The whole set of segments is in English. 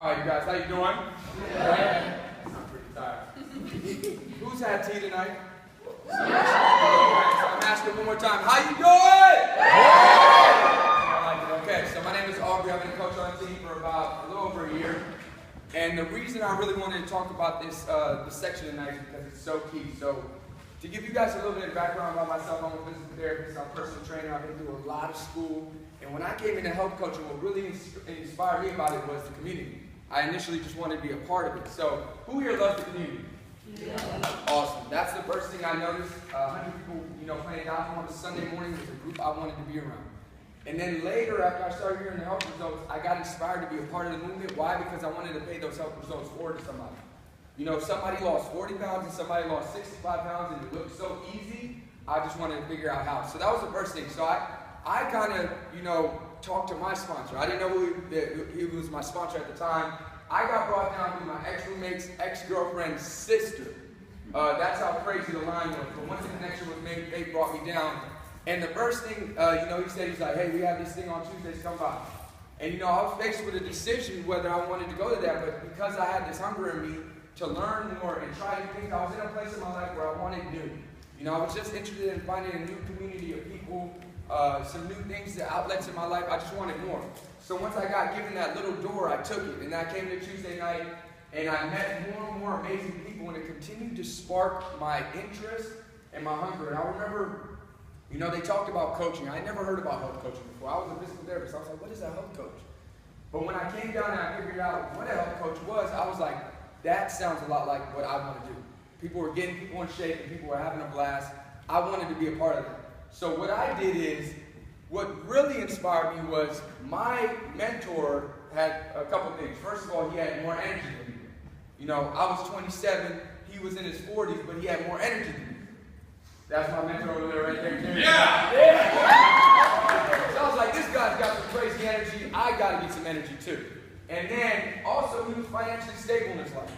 All right, you guys, how you doing? Yeah. I'm pretty tired. Who's had tea tonight? Yeah. So I'm asking one more time. How you doing? Yeah. I like it. Okay, so my name is Aubrey. I've been a coach on the team for about a little over a year. And the reason I really wanted to talk about this section tonight is because it's so key. So to give you guys a little bit of background about myself, I'm a physical therapist, I'm a personal trainer, I've been through a lot of school. And when I came into health coaching, what really inspired me about it was the community. I initially just wanted to be a part of it. So, who here loves the community? Yeah. Awesome. That's the first thing I noticed. 100 people, playing golf on a Sunday morning was a group I wanted to be around. And then later, after I started hearing the health results, I got inspired to be a part of the movement. Why? Because I wanted to pay those health results forward to somebody. If somebody lost 40 pounds and somebody lost 65 pounds and it looked so easy, I just wanted to figure out how. So that was the first thing. So I kind of, talked to my sponsor. I didn't know who he was my sponsor at the time. I got brought down to my ex-roommate's ex-girlfriend's sister. That's how crazy the line was. But once the connection was made, they brought me down. And the first thing, he said, he's like, hey, we have this thing on Tuesdays, come by. And, I was faced with a decision whether I wanted to go to that, but because I had this hunger in me to learn more and try new things, I was in a place in my life where I wanted new. I was just interested in finding a new community of people, some new things, the outlets in my life. I just wanted more. So once I got given that little door, I took it. And I came to Tuesday night, and I met more and more amazing people, and it continued to spark my interest and my hunger. And I remember, they talked about coaching. I had never heard about health coaching before. I was a physical therapist. I was like, what is a health coach? But when I came down and I figured out what a health coach was, I was like, that sounds a lot like what I want to do. People were getting people in shape, and people were having a blast. I wanted to be a part of it. So what I did is, what really inspired me was my mentor had a couple things. First of all, he had more energy than me. I was 27, he was in his 40s, but he had more energy than me. That's my mentor over there right there. Yeah! So I was like, this guy's got some crazy energy, I got to get some energy too. And then, also, he was financially stable in his life.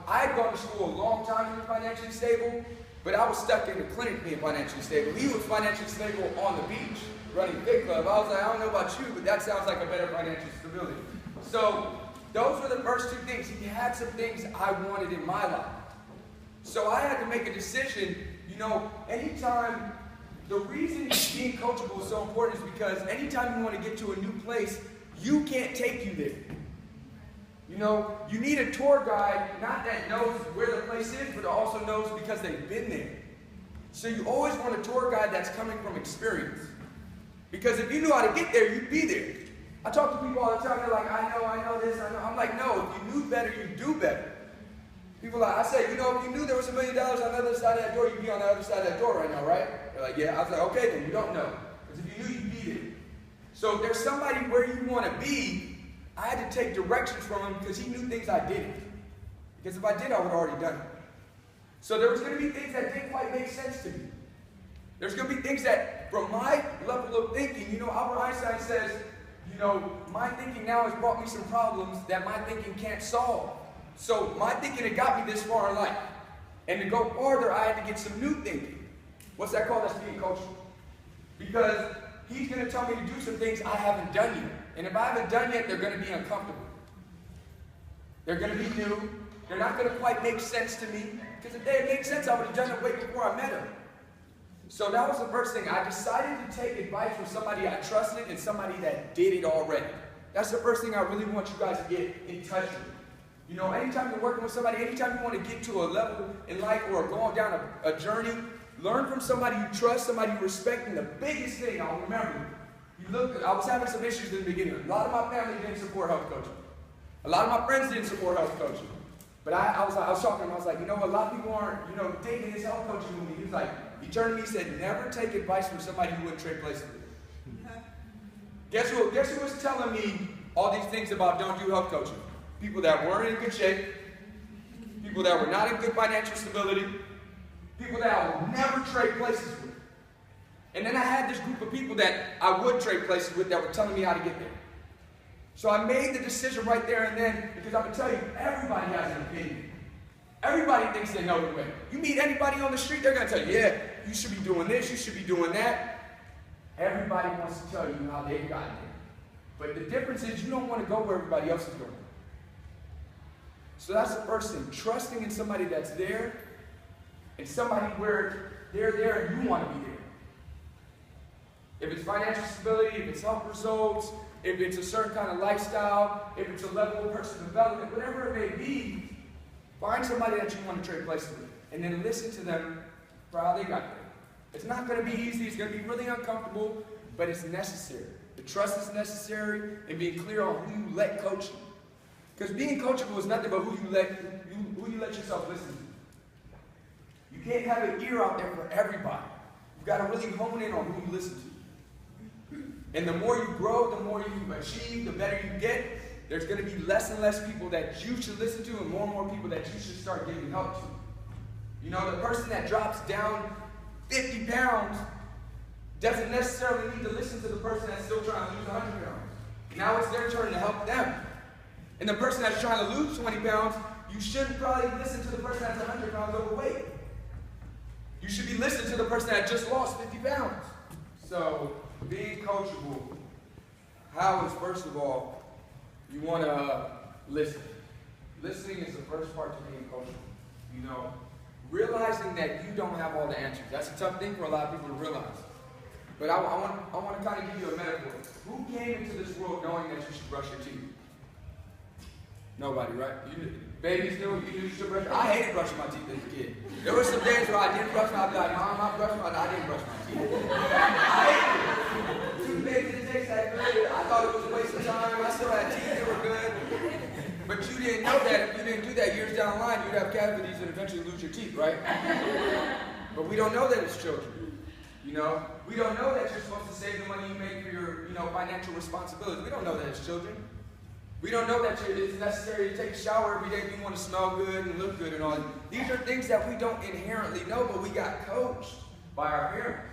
I had gone to school a long time to be financially stable, but I was stuck in the clinic being financially stable. He was financially stable on the beach, running Big Club. I was like, I don't know about you, but that sounds like a better financial stability. So those were the first two things. He had some things I wanted in my life. So I had to make a decision, anytime, the reason being coachable is so important is because anytime you want to get to a new place, you can't take you there. You need a tour guide, not that knows where the place is, but also knows because they've been there. So you always want a tour guide that's coming from experience. Because if you knew how to get there, you'd be there. I talk to people all the time, they're like, I know this, I know. I'm like, no, if you knew better, you'd do better. People are like, I say, if you knew there was $1 million on the other side of that door, you'd be on the other side of that door right now, right? They're like, yeah. I was like, okay, then you don't know. Because if you knew, you'd be there. So if there's somebody where you want to be, I had to take directions from him because he knew things I didn't. Because if I did, I would have already done it. So there was going to be things that didn't quite make sense to me. There's going to be things that, from my level of thinking, Albert Einstein says, my thinking now has brought me some problems that my thinking can't solve. So my thinking had got me this far in life. And to go farther, I had to get some new thinking. What's that called? That's being coachable. Because he's going to tell me to do some things I haven't done yet. And if I haven't done yet, they're going to be uncomfortable. They're going to be new. They're not going to quite make sense to me. Because if they had made sense, I would have done it way before I met him. So that was the first thing. I decided to take advice from somebody I trusted and somebody that did it already. That's the first thing I really want you guys to get in touch with. Anytime you're working with somebody, anytime you want to get to a level in life or going down a journey, learn from somebody you trust, somebody you respect. And the biggest thing I'll remember, I was having some issues in the beginning. A lot of my family didn't support health coaching. A lot of my friends didn't support health coaching. But I was talking to him, I was like, a lot of people aren't, taking this health coaching with me. He was like, he turned to me and said, never take advice from somebody you wouldn't trade places with. Guess who was telling me all these things about don't do health coaching? People that weren't in good shape, people that were not in good financial stability, people that I would never trade places with. And then I had this group of people that I would trade places with that were telling me how to get there. So I made the decision right there and then, because I'm going to tell you, everybody has an opinion. Everybody thinks they know the way. You meet anybody on the street, they're going to tell you, yeah, you should be doing this, you should be doing that. Everybody wants to tell you how they've gotten there. But the difference is you don't want to go where everybody else is going. So that's the first thing. Trusting in somebody that's there and somebody where they're there and you want to be there. If it's financial stability, if it's health results, if it's a certain kind of lifestyle, if it's a level of personal development, whatever it may be, find somebody that you want to trade places with. And then listen to them for how they got there. It's not going to be easy. It's going to be really uncomfortable, but it's necessary. The trust is necessary, and being clear on who you let coach you. Because being coachable is nothing but who you let yourself listen to. You can't have an ear out there for everybody. You've got to really hone in on who you listen to. And the more you grow, the more you achieve, the better you get. There's going to be less and less people that you should listen to and more people that you should start giving help to. You know, the person that drops down 50 pounds doesn't necessarily need to listen to the person that's still trying to lose 100 pounds. Now it's their turn to help them. And the person that's trying to lose 20 pounds, you shouldn't probably listen to the person that's 100 pounds overweight. You should be listening to the person that just lost 50 pounds. So, being coachable, how is, first of all, you want to listen. Listening is the first part to being coachable. You know, realizing that you don't have all the answers. That's a tough thing for a lot of people to realize. But I want to kind of give you a metaphor. Who came into this world knowing that you should brush your teeth? Nobody, right? Babies knew you should brush. I hated brushing my teeth as a kid. There were some days where I didn't brush my teeth. Like, Mom, I didn't brush my teeth. I hated it. Toothpaste didn't taste that good. I thought it was a waste of time. I still had teeth that were good. But you didn't know that if you didn't do that years down the line, you'd have cavities and eventually lose your teeth, right? But we don't know that as children. You know, we don't know that you're supposed to save the money you make for your, financial responsibilities. We don't know that as children. We don't know that it's necessary to take a shower every day if you want to smell good and look good and all. These are things that we don't inherently know, but we got coached by our parents.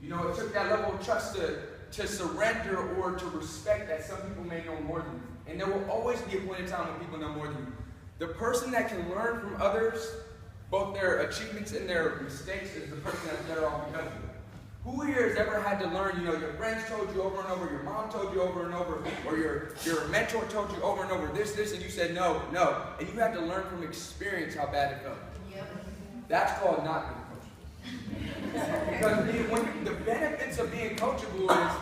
You know, it took that level of trust to surrender or to respect that some people may know more than you. And there will always be a point in time when people know more than you. The person that can learn from others, both their achievements and their mistakes, is the person that's better off because of it. Who here has ever had to learn, your friends told you over and over, your mom told you over and over, or your mentor told you over and over this, and you said no, and you had to learn from experience how bad it felt. Yep. That's called not being coachable. Because the benefits of being coachable is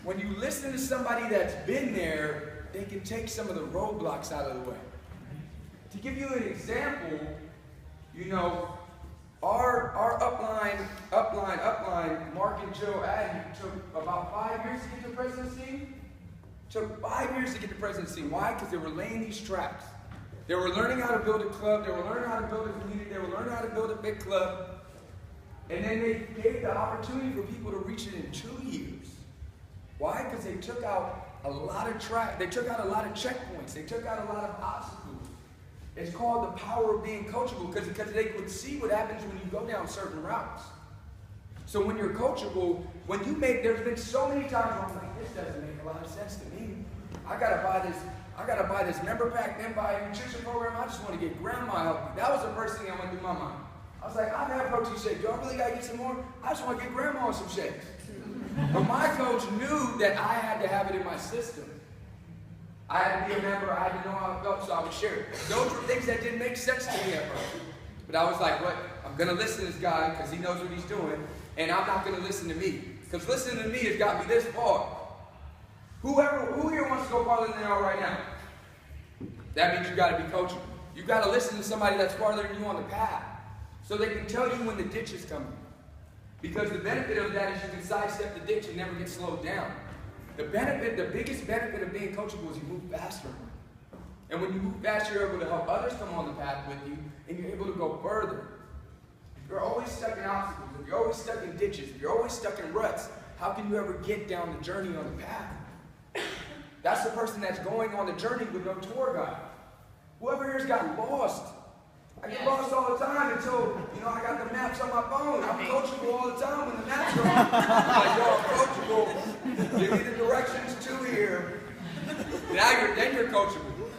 when you listen to somebody that's been there, they can take some of the roadblocks out of the way. To give you an example, our upline, Mark and Joe Addy, took about 5 years to get to presidency. Took 5 years to get to presidency. Why? Because they were laying these tracks. They were learning how to build a club. They were learning how to build a community. They were learning how to build a big club. And then they gave the opportunity for people to reach it in 2 years. Why? Because they took out a lot of They took out a lot of checkpoints. They took out a lot of obstacles. It's called the power of being coachable because they could see what happens when you go down certain routes. So when you're coachable, there's been so many times where I'm like, this doesn't make a lot of sense to me. I gotta buy this member pack, then buy a nutrition program. I just want to get grandma healthy. That was the first thing that went through my mind. I was like, I've had protein shake. Do I really gotta get some more? I just want to get grandma some shakes. But my coach knew that I had to have it in my system. I had to be a member, I had to know how it felt, so I would share it. Those were things that didn't make sense to me at first. But I was like, what? I'm going to listen to this guy because he knows what he's doing, and I'm not going to listen to me. Because listening to me has got me this far. Who here wants to go farther than they are right now? That means you got to be coachable. You got to listen to somebody that's farther than you on the path, so they can tell you when the ditch is coming. Because the benefit of that is you can sidestep the ditch and never get slowed down. The biggest benefit of being coachable is you move faster. And when you move faster, you're able to help others come on the path with you, and you're able to go further. If you're always stuck in obstacles, if you're always stuck in ditches, if you're always stuck in ruts, how can you ever get down the journey on the path? That's the person that's going on the journey with no tour guide. Whoever here's got lost. I get lost all the time until, I got the maps on my phone. I'm coachable all the time when the maps are on. I'm coachable. Give me the directions to here. Then you're coachable.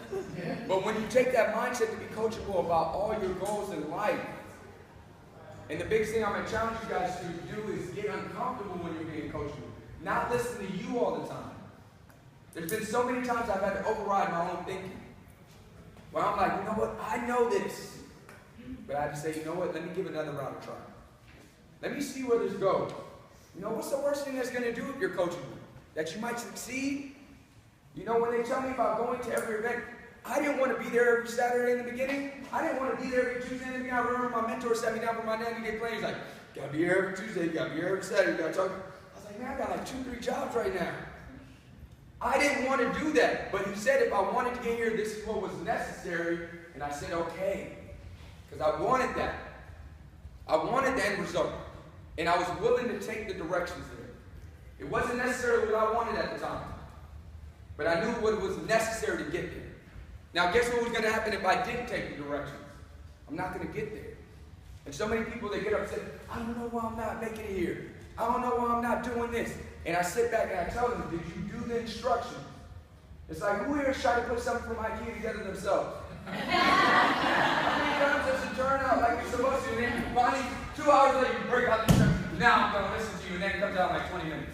But when you take that mindset to be coachable about all your goals in life, and the biggest thing I'm going to challenge you guys to do is get uncomfortable when you're being coachable. Not listen to you all the time. There's been so many times I've had to override my own thinking. Where I'm like, you know what, I know this. But I have to say, you know what, let me give another round a try. Let me see where this goes. You know, what's the worst thing that's going to do if you're coachable? That you might succeed? You know, when they tell me about going to every event, I didn't want to be there every Saturday in the beginning. I didn't want to be there every Tuesday in the beginning. I remember my mentor sat me down for my 90-day plan. He's like, you got to be here every Tuesday, you got to be here every Saturday, you got to talk. I was like, man, I got like 2-3 jobs right now. I didn't want to do that. But he said if I wanted to get here, this is what was necessary. And I said, okay. Because I wanted that. I wanted the end result. And I was willing to take the directions there. It wasn't necessarily what I wanted at the time. But I knew what was necessary to get there. Now, guess what was going to happen if I didn't take the directions? I'm not going to get there. And so many people, they get upset. I don't know why I'm not making it here. I don't know why I'm not doing this. And I sit back and I tell them, did you do the instructions? It's like, who here is trying to put something from IKEA together themselves? How many times does it turn out like you're supposed to? And then finally, 2 hours later, you break out the instructions. Now I'm going to listen to you, and then it comes out in like 20 minutes.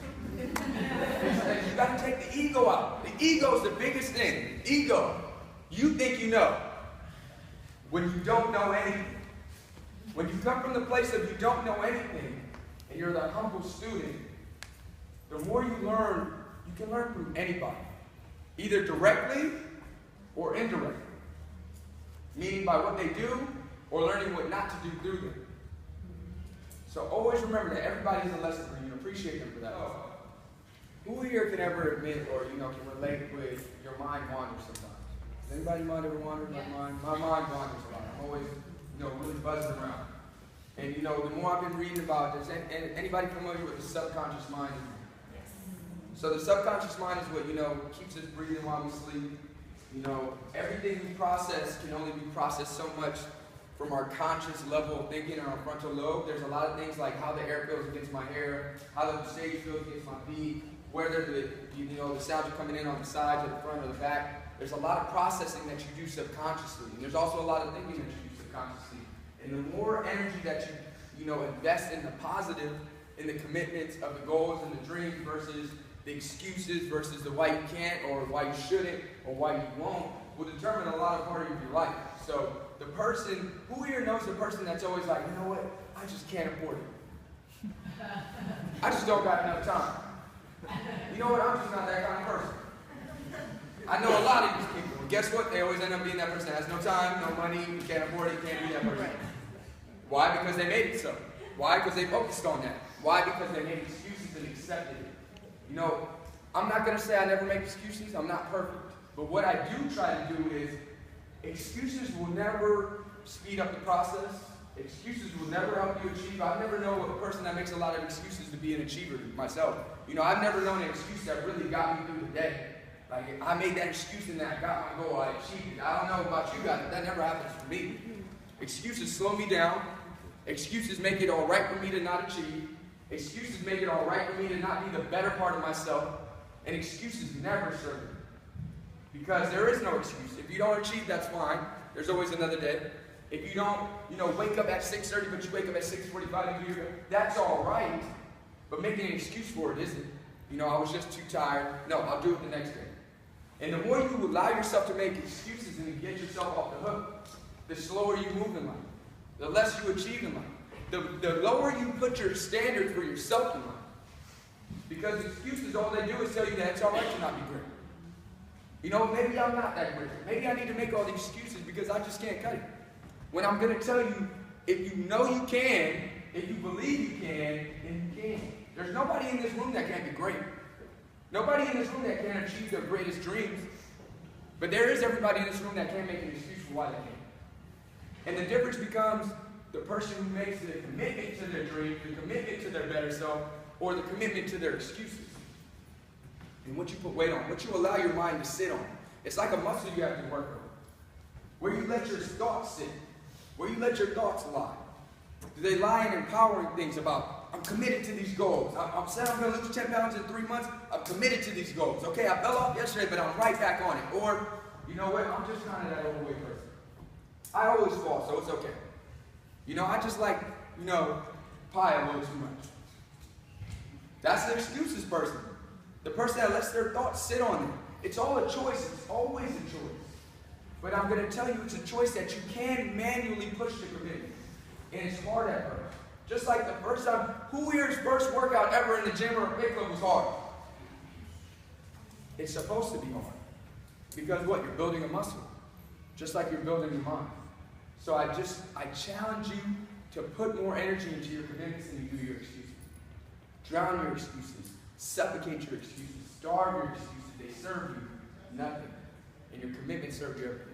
You got to take the ego out. The ego is the biggest thing. Ego. You think you know when you don't know anything. When you come from the place of you don't know anything, and you're the humble student, the more you learn, you can learn from anybody. Either directly or indirectly. Meaning by what they do, or learning what not to do through them. So always remember that everybody is a lesson for you, and appreciate them for that. Who here can ever admit or can relate with your mind wanders sometimes? Does anybody mind ever wander? Yeah. My mind wanders a lot. I'm always really buzzing around. And the more I've been reading about this, and anybody familiar with the subconscious mind? Yes. So the subconscious mind is what keeps us breathing while we sleep. Everything we process can only be processed so much from our conscious level of thinking in our frontal lobe. There's a lot of things like how the air feels against my hair, how the stage feels against my feet, whether the sounds are coming in on the sides or the front or the back. There's a lot of processing that you do subconsciously. And there's also a lot of thinking that you do subconsciously. And the more energy that you invest in the positive, in the commitments of the goals and the dreams versus the excuses versus the why you can't or why you shouldn't or why you won't will determine a lot of part of your life. So the person, who here knows the person that's always like, you know what, I just can't afford it. I just don't got enough time. You know what, I'm just not that kind of person. I know a lot of these people, and guess what? They always end up being that person that has no time, no money, you can't afford it, you can't be that person. Why? Because they made it so. Why? Because they focused on that. Why? Because they made excuses and accepted it. I'm not going to say I never make excuses. I'm not perfect. But what I do try to do is, excuses will never speed up the process. Excuses will never help you achieve. I've never known a person that makes a lot of excuses to be an achiever myself. I've never known an excuse that really got me through the day. Like, I made that excuse and then I got my goal, I achieved it. I don't know about you guys, but that never happens for me. Excuses slow me down. Excuses make it all right for me to not achieve. Excuses make it all right for me to not be the better part of myself. And excuses never serve me. Because there is no excuse. If you don't achieve, that's fine. There's always another day. If you don't, wake up at 6:30, but you wake up at 6:45 and do your, that's all right. But making an excuse for it isn't. I was just too tired. No, I'll do it the next day. And the more you allow yourself to make excuses and to get yourself off the hook, the slower you move in life. The less you achieve in life. The lower you put your standard for yourself in life. Because excuses, all they do is tell you that it's all right to not be great. Maybe I'm not that great. Maybe I need to make all these excuses because I just can't cut it. When I'm going to tell you, if you know you can, if you believe you can, then you can. There's nobody in this room that can't be great. Nobody in this room that can't achieve their greatest dreams. But there is everybody in this room that can't make an excuse for why they can't. And the difference becomes the person who makes the commitment to their dreams, the commitment to their better self, or the commitment to their excuses. And what you put weight on, what you allow your mind to sit on. It's like a muscle you have to work on. Where you let your thoughts sit. Where you let your thoughts lie. Do they lie in empowering things about, I'm committed to these goals. I'm saying I'm going to lose 10 pounds in 3 months. I'm committed to these goals. Okay, I fell off yesterday, but I'm right back on it. Or, you know what, I'm just kind of that overweight person. I always fall, so it's okay. I just like, pie a little too much. That's the excuses person. The person that lets their thoughts sit on them. It's all a choice. It's always a choice. But I'm going to tell you it's a choice that you can manually push to commitment. And it's hard at first. Just like the first time, who here's first workout ever in the gym or a big club was hard? It's supposed to be hard. Because what? You're building a muscle. Just like you're building your mind. So I challenge you to put more energy into your commitments than you do your excuses. Drown your excuses. Suffocate your excuses. Starve your excuses. They serve you nothing. And your commitment serves you everything.